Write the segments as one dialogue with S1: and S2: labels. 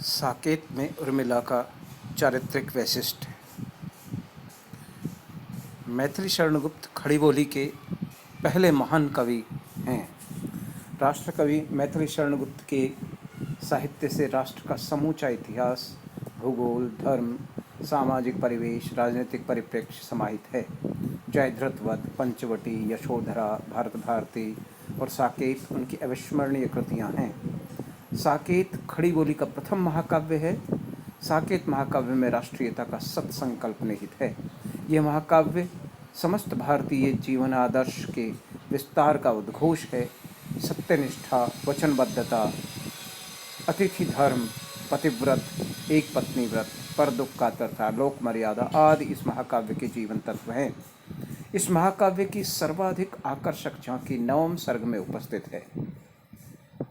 S1: साकेत में उर्मिला का चारित्रिक वैशिष्ट्य। मैथिली शरणगुप्त खड़ी बोली के पहले महान कवि हैं। राष्ट्र कवि मैथिली शरणगुप्त के साहित्य से राष्ट्र का समूचा इतिहास, भूगोल, धर्म, सामाजिक परिवेश, राजनीतिक परिप्रेक्ष्य समाहित है। जयद्रथवध, पंचवटी, यशोधरा, भारत भारती और साकेत उनकी अविस्मरणीय कृतियाँ हैं। साकेत खड़ी बोली का प्रथम महाकाव्य है। साकेत महाकाव्य में राष्ट्रीयता का सत्संकल्प निहित है। यह महाकाव्य समस्त भारतीय जीवन आदर्श के विस्तार का उद्घोष है। सत्यनिष्ठा, वचनबद्धता, अतिथि धर्म, पतिव्रत, एक पत्नी व्रत, पर दुख कातरता, लोक मर्यादा आदि इस महाकाव्य के जीवन तत्व हैं। इस महाकाव्य की सर्वाधिक आकर्षक झांकी नवम सर्ग में उपस्थित है।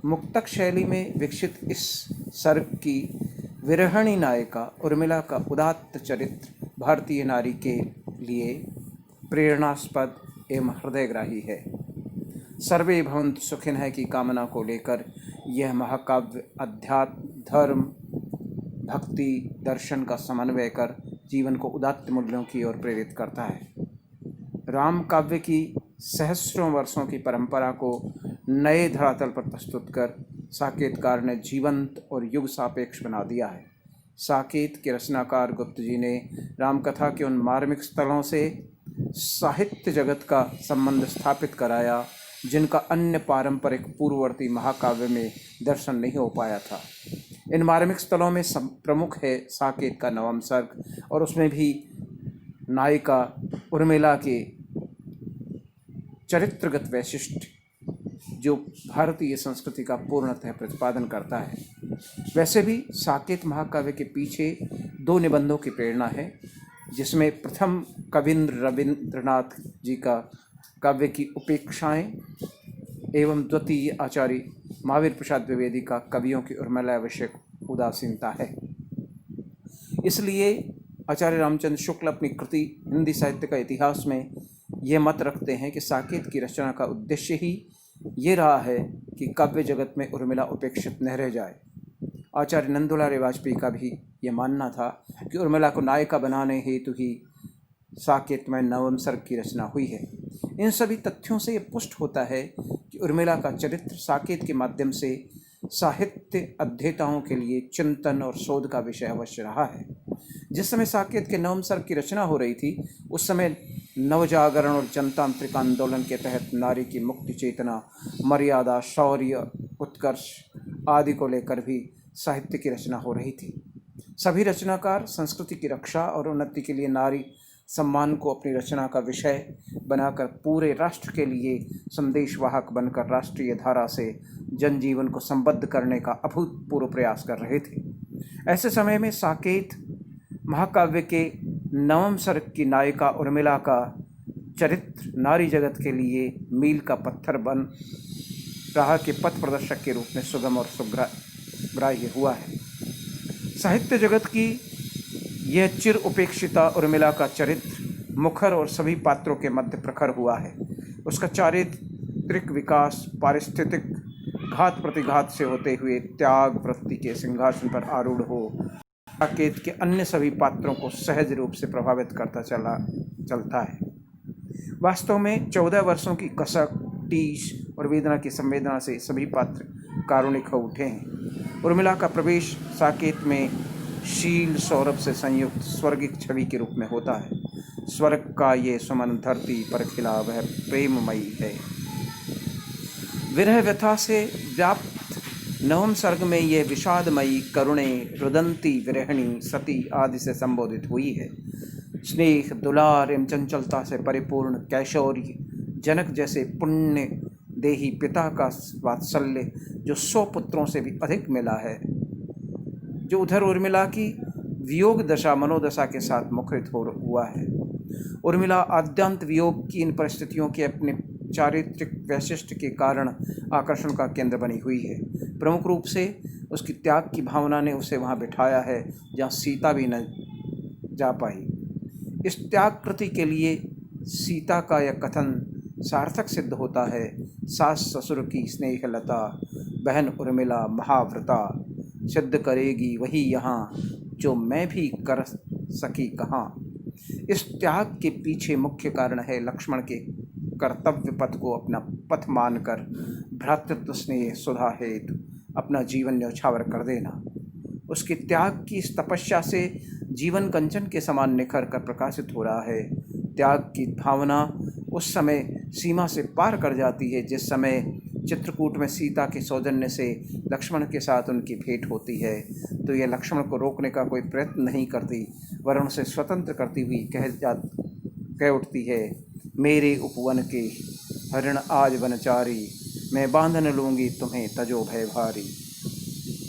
S1: मुक्तक शैली में विकसित इस सर्ग की विरहणी नायिका उर्मिला का उदात्त चरित्र भारतीय नारी के लिए प्रेरणास्पद एवं हृदयग्राही है। सर्वे भवन्तु सुखिनः की कामना को लेकर यह महाकाव्य अध्यात्म, धर्म, भक्ति, दर्शन का समन्वय कर जीवन को उदात्त मूल्यों की ओर प्रेरित करता है। राम काव्य की सहस्रों वर्षों की परंपरा को नए धरातल पर प्रस्तुत कर साकेतकार ने जीवंत और युग सापेक्ष बना दिया है। साकेत के रचनाकार गुप्त जी ने रामकथा के उन मार्मिक स्थलों से साहित्य जगत का संबंध स्थापित कराया जिनका अन्य पारंपरिक पूर्ववर्ती महाकाव्य में दर्शन नहीं हो पाया था। इन मार्मिक स्थलों में प्रमुख है साकेत का नवम सर्ग और उसमें भी नायिका उर्मिला के चरित्रगत वैशिष्ट्य जो भारतीय संस्कृति का पूर्णतः प्रतिपादन करता है। वैसे भी साकेत महाकाव्य के पीछे दो निबंधों की प्रेरणा है, जिसमें प्रथम कविंद्र रविंद्रनाथ जी का काव्य की उपेक्षाएं एवं द्वितीय आचार्य महावीर प्रसाद द्विवेदी का कवियों की उर्मिला विषयक उदासीनता है। इसलिए आचार्य रामचंद्र शुक्ल अपनी कृति हिंदी साहित्य का इतिहास में यह मत रखते हैं कि साकेत की रचना का उद्देश्य ही ये रहा है कि काव्य जगत में उर्मिला उपेक्षित न रह जाए। आचार्य नंदुलारे वाजपेयी का भी ये मानना था कि उर्मिला को नायिका बनाने हेतु ही साकेत में नवम सर्ग की रचना हुई है। इन सभी तथ्यों से ये पुष्ट होता है कि उर्मिला का चरित्र साकेत के माध्यम से साहित्य अध्येताओं के लिए चिंतन और शोध का विषय अवश्य रहा है। जिस समय साकेत के नवम सर्ग की रचना हो रही थी, उस समय नवजागरण और जनतांत्रिक आंदोलन के तहत नारी की मुक्ति चेतना, मर्यादा, शौर्य, उत्कर्ष आदि को लेकर भी साहित्य की रचना हो रही थी। सभी रचनाकार संस्कृति की रक्षा और उन्नति के लिए नारी सम्मान को अपनी रचना का विषय बनाकर पूरे राष्ट्र के लिए संदेशवाहक बनकर राष्ट्रीय धारा से जनजीवन को संबद्ध करने का अभूतपूर्व प्रयास कर रहे थे। ऐसे समय में साकेत महाकाव्य के नवम सर्ग की नायिका उर्मिला का चरित्र नारी जगत के लिए मील का पत्थर बन राह के पथ प्रदर्शक के रूप में सुगम और सुग्राह्य हुआ है। साहित्य जगत की यह चिर उपेक्षिता उर्मिला का चरित्र मुखर और सभी पात्रों के मध्य प्रखर हुआ है। उसका चारित्रिक विकास पारिस्थितिक घात प्रतिघात से होते हुए त्याग वृत्ति के सिंहासन पर आरूढ़ हो साकेत के अन्य सभी पात्रों को सहज रूप से प्रभावित करता चलता है। वास्तव में 14 वर्षों की कसक, टीस और वेदना की संवेदना से सभी पात्र कारुणिक हो उठे हैं। उर्मिला का प्रवेश साकेत में शील सौरभ से संयुक्त स्वर्गिक छवि के रूप में होता है। स्वर्ग का ये सुमन धरती पर खिला वह प्रेममयी है। विरह व्यथा से व्याप्त नवम सर्ग में यह विषादमयी करुणे रुदंती विरहणी सती आदि से संबोधित हुई है। स्नेह, दुलार एवं चंचलता से परिपूर्ण कैशोरी जनक जैसे पुण्य देही पिता का वात्सल्य जो 100 पुत्रों से भी अधिक मिला है, जो उधर उर्मिला की वियोग दशा मनोदशा के साथ मुखरित हुआ है। उर्मिला आद्यंत वियोग की इन परिस्थितियों के अपने चारित्रिक वैशिष्ट्य के कारण आकर्षण का केंद्र बनी हुई है। प्रमुख रूप से उसकी त्याग की भावना ने उसे वहाँ बिठाया है जहाँ सीता भी न जा पाई। इस त्याग कृति के लिए सीता का यह कथन सार्थक सिद्ध होता है। सास ससुर की स्नेहलता, बहन उर्मिला महाव्रता, सिद्ध करेगी वही यहाँ, जो मैं भी कर सकी कहाँ। इस त्याग के पीछे मुख्य कारण है लक्ष्मण के कर्तव्य पथ को अपना पथ मानकर भ्रातृत्व स्नेह सुधा हेतु अपना जीवन न्यौछावर कर देना। उसके त्याग की इस तपस्या से जीवन कंचन के समान निखर कर प्रकाशित हो रहा है। त्याग की भावना उस समय सीमा से पार कर जाती है जिस समय चित्रकूट में सीता के सौजन्य से लक्ष्मण के साथ उनकी भेंट होती है। तो यह लक्ष्मण को रोकने का कोई प्रयत्न नहीं करती, वरन उसे स्वतंत्र करती हुई कह उठती है, मेरे उपवन के हरिण आज वनचारी, मैं बांधन लूँगी तुम्हें तजो भय भारी।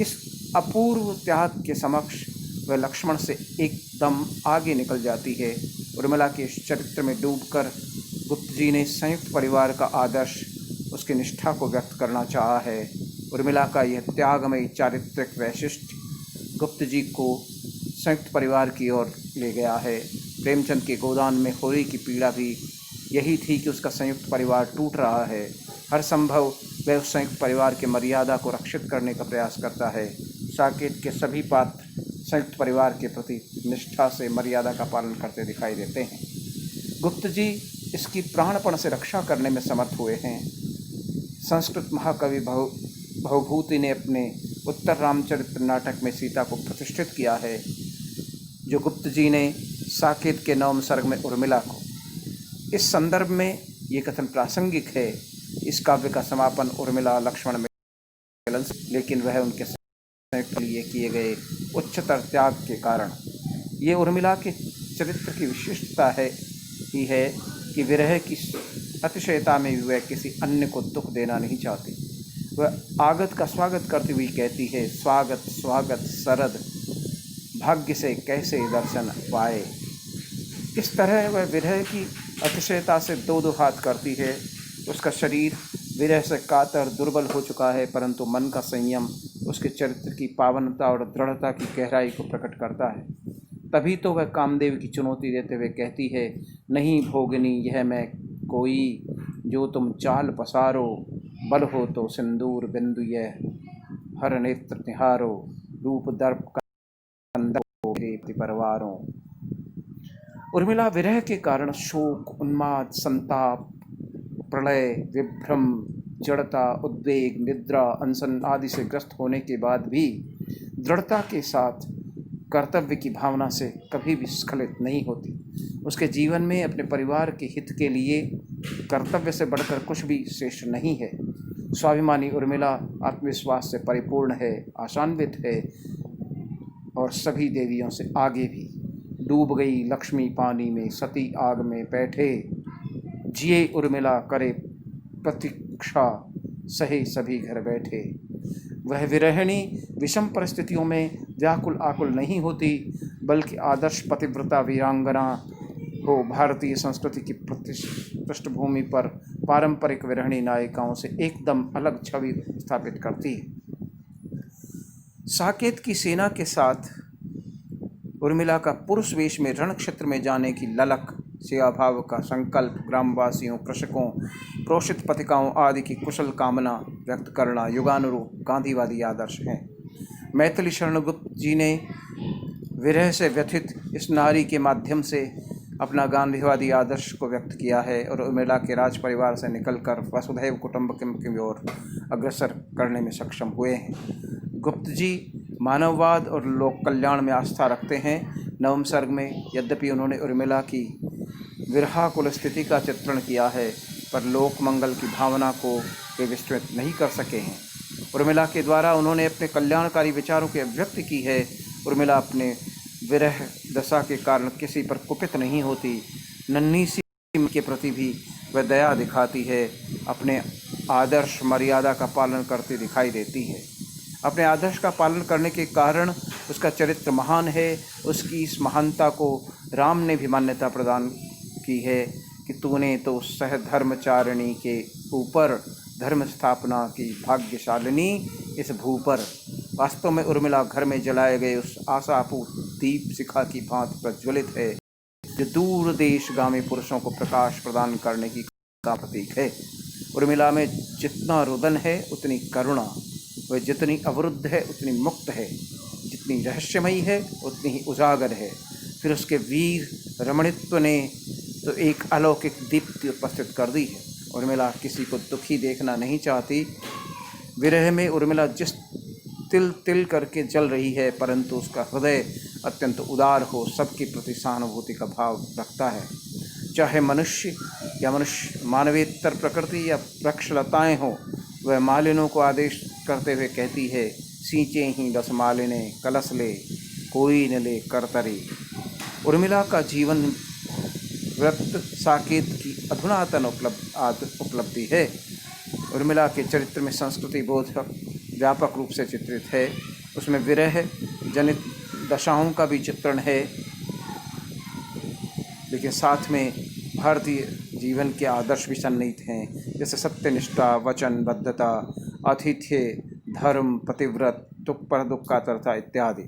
S1: इस अपूर्व त्याग के समक्ष वह लक्ष्मण से एकदम आगे निकल जाती है। उर्मिला के इस चरित्र में डूबकर गुप्त जी ने संयुक्त परिवार का आदर्श, उसकी निष्ठा को व्यक्त करना चाहा है। उर्मिला का यह त्यागमयी चारित्रिक वैशिष्ट्य गुप्त जी को संयुक्त परिवार की ओर ले गया है। प्रेमचंद के गोदान में होरी की पीड़ा भी यही थी कि उसका संयुक्त परिवार टूट रहा है। हर संभव वह उस संयुक्त परिवार की मर्यादा को रक्षित करने का प्रयास करता है। साकेत के सभी पात्र संयुक्त परिवार के प्रति निष्ठा से मर्यादा का पालन करते दिखाई देते हैं। गुप्त जी इसकी प्राणपण से रक्षा करने में समर्थ हुए हैं। संस्कृत महाकवि भवभूति ने अपने उत्तर रामचरित्र नाटक में सीता को प्रतिष्ठित किया है, जो गुप्त जी ने साकेत के 9वें सर्ग में उर्मिला को। इस संदर्भ में ये कथन प्रासंगिक है। इस काव्य का समापन उर्मिला लक्ष्मण मिलन से, लेकिन वह उनके संयुक्त लिए किए गए उच्चतर त्याग के कारण। ये उर्मिला के चरित्र की विशिष्टता ही है कि विरह की अतिशयता में भी वह किसी अन्य को दुख देना नहीं चाहती। वह आगत का स्वागत करती हुई कहती है, स्वागत स्वागत सरद, भाग्य से कैसे दर्शन पाए। इस तरह वह विरह की अतिशयता से दो हाथ करती है। उसका शरीर विरह से कातर दुर्बल हो चुका है, परंतु मन का संयम उसके चरित्र की पावनता और दृढ़ता की गहराई को प्रकट करता है। तभी तो वह कामदेव की चुनौती देते हुए कहती है, नहीं भोगनी यह मैं कोई, जो तुम चाल पसारो, बल हो तो सिंदूर बिंदु यह, हर नेत्र निहारो, रूप दर्प कंदर परवारों। उर्मिला विरह के कारण शोक, उन्माद, संताप, प्रलय, विभ्रम, जड़ता, उद्वेग, निद्रा, अनशन आदि से ग्रस्त होने के बाद भी दृढ़ता के साथ कर्तव्य की भावना से कभी भी स्खलित नहीं होती। उसके जीवन में अपने परिवार के हित के लिए कर्तव्य से बढ़कर कुछ भी श्रेष्ठ नहीं है। स्वाभिमानी उर्मिला आत्मविश्वास से परिपूर्ण है, आशान्वित है और सभी देवियों से आगे भी। डूब गई लक्ष्मी पानी में, सती आग में बैठे, जिए उर्मिला करे प्रतीक्षा, सहे सभी घर बैठे। वह विरहिणी विषम परिस्थितियों में व्याकुल आकुल नहीं होती, बल्कि आदर्श पतिव्रता वीरांगना हो भारतीय संस्कृति की पृष्ठभूमि पर पारंपरिक विरहिणी नायिकाओं से एकदम अलग छवि स्थापित करती है। साकेत की सेना के साथ उर्मिला का पुरुष वेश में रण क्षेत्र में जाने की ललक, सेवा भाव का संकल्प, ग्रामवासियों, कृषकों, प्रोषित पथिकाओं आदि की कुशल कामना व्यक्त करना युगानुरूप गांधीवादी आदर्श हैं। मैथिली शरण गुप्त जी ने विरह से व्यथित इस नारी के माध्यम से अपना गांधीवादी आदर्श को व्यक्त किया है और उर्मिला के राज परिवार से निकलकर वसुधैव कुटुंबकम की ओर अग्रसर करने में सक्षम हुए हैं। गुप्त जी मानववाद और लोक कल्याण में आस्था रखते हैं। 9वें सर्ग में यद्यपि उन्होंने उर्मिला की विरहाकुल स्थिति का चित्रण किया है, पर लोक मंगल की भावना को वे विस्तृत नहीं कर सके हैं। उर्मिला के द्वारा उन्होंने अपने कल्याणकारी विचारों की अभिव्यक्ति की है। उर्मिला अपने विरह दशा के कारण किसी पर कुपित नहीं होती। नन्ही सी के प्रति भी वह दया दिखाती है, अपने आदर्श मर्यादा का पालन करती दिखाई देती है। अपने आदर्श का पालन करने के कारण उसका चरित्र महान है। उसकी इस महानता को राम ने भी मान्यता प्रदान की है कि तूने तो सहधर्मचारिणी के ऊपर धर्म स्थापना की, भाग्यशालिनी इस भू पर। वास्तव में उर्मिला घर में जलाए गए उस आशापूत दीप शिखा की भांति प्रज्वलित है, जो दूर देशगामी पुरुषों को प्रकाश प्रदान करने की का प्रतीक है। उर्मिला में जितना रुदन है उतनी करुणा। वह जितनी अवरुद्ध है उतनी मुक्त है, जितनी रहस्यमयी है उतनी ही उजागर है। फिर उसके वीर रमणीत्व ने तो एक अलौकिक दीप्ति उपस्थित कर दी है। उर्मिला किसी को दुखी देखना नहीं चाहती। विरह में उर्मिला जिस तिल तिल करके जल रही है, परंतु उसका हृदय अत्यंत उदार हो, सबके प्रति सहानुभूति का भाव रखता है। चाहे मनुष्य या मानवेतर प्रकृति या वृक्षलताएँ हों, वह मालिनों को आदेश करते हुए कहती है, सींचे ही रस मालिने कलश ले, कोई न ले करतरे। उर्मिला का जीवन व्रत साकेत की अधुनातन उपलब्धि है। उर्मिला के चरित्र में संस्कृति बोध व्यापक रूप से चित्रित है। उसमें विरह जनित दशाओं का भी चित्रण है, लेकिन साथ में भारतीय जीवन के आदर्श भी सन्निहित हैं, जैसे सत्यनिष्ठा, वचनबद्धता, आतिथ्य, धर्म, पतिव्रत, दुख पर दुख का तरता इत्यादि।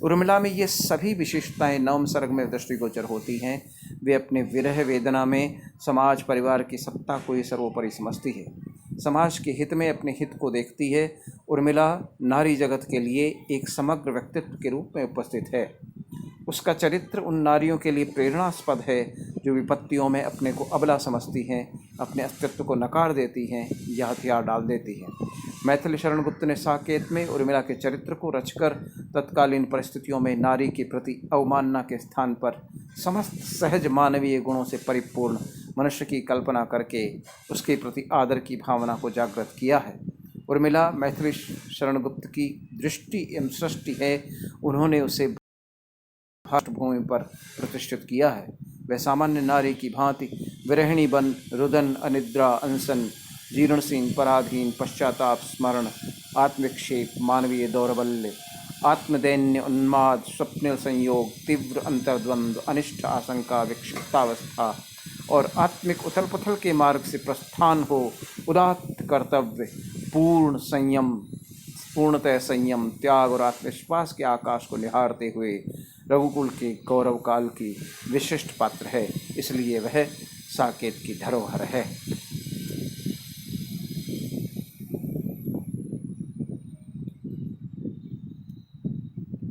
S1: उर्मिला में ये सभी विशेषताएं नवम सर्ग में दृष्टिगोचर होती हैं। वे अपने विरह वेदना में समाज परिवार की सत्ता को ही सर्वोपरि समझती है, समाज के हित में अपने हित को देखती है। उर्मिला नारी जगत के लिए एक समग्र व्यक्तित्व के रूप में उपस्थित है। उसका चरित्र उन नारियों के लिए प्रेरणास्पद है जो विपत्तियों में अपने को अबला समझती हैं, अपने अस्तित्व को नकार देती हैं या हथियार डाल देती हैं। मैथिली शरण गुप्त ने साकेत में उर्मिला के चरित्र को रचकर तत्कालीन परिस्थितियों में नारी के प्रति अवमानना के स्थान पर समस्त सहज मानवीय गुणों से परिपूर्ण मनुष्य की कल्पना करके उसके प्रति आदर की भावना को जागृत किया है। उर्मिला मैथिली शरण गुप्त की दृष्टि एवं सृष्टि है। उन्होंने उसे भूमि पर प्रतिष्ठित किया है। वह सामान्य नारी की भांति विरहिणी बन रुदन, अनिद्रा, अनशन, जीर्णशीन, पराधीन, पश्चाताप, स्मरण, आत्मविक्षेप, मानवीय दौर्बल्य, आत्मदैन्य, उन्माद, स्वप्निल संयोग, तीव्र अंतर्द्वंद्व, अनिष्ट आशंका, विक्षिप्तावस्था और आत्मिक उथल पुथल के मार्ग से प्रस्थान हो उदात्त कर्तव्य, पूर्णतः संयम, त्याग और आत्मविश्वास के आकाश को निहारते हुए रघुकुल के गौरव काल की विशिष्ट पात्र है। इसलिए वह साकेत की धरोहर है।